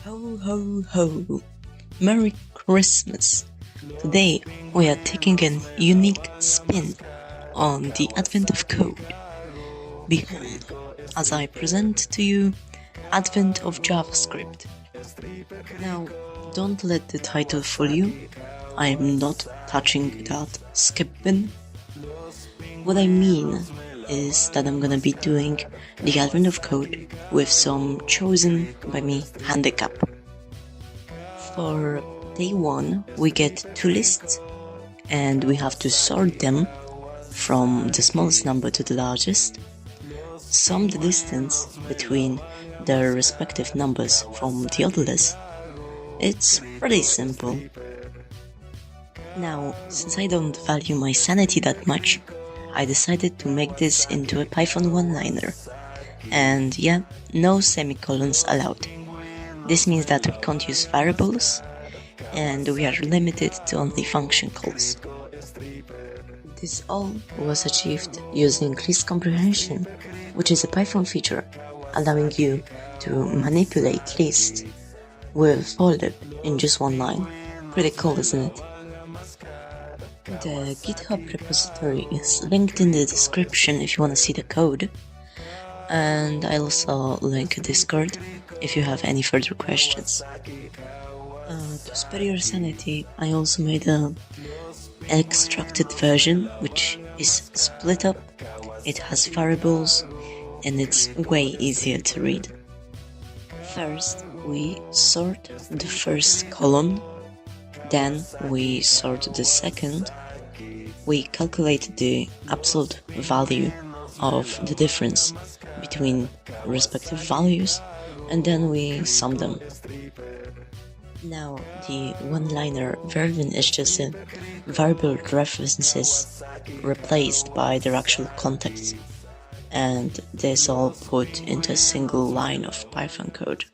Ho ho ho! Merry Christmas! Today we are taking a unique spin on the advent of code. Behold, as I present to you, Advent of JavaScript. Now, don't let the title fool you. I am not touching that skip bin. What I mean is that I'm gonna be doing the advent of code with some chosen by me handicap. For day 1, we get 2 lists and we have to sort them from the smallest number to the largest, sum the distance between their respective numbers from the other list. It's pretty simple. Now, since I don't value my sanity that much, I decided to make this into a Python OneLiner. And yeah, no semicolons allowed. This means that we can't use variables, and we are limited to only function calls. This all was achieved using list comprehension, which is a Python feature allowing you to manipulate lists with for loop in just one line. Pretty cool, isn't it? The GitHub repository is linked in the description if you want to see the code, and I'll also link a Discord if you have any further questions. To spare your sanity, I also made an extracted version which is split up, it has variables, and it's way easier to read. First, we sort the first column, then we sort the second, we calculate the absolute value of the difference between respective values, and then we sum them. Now, the OneLiner version is just a variable references replaced by their actual context, and this all put into a single line of Python code.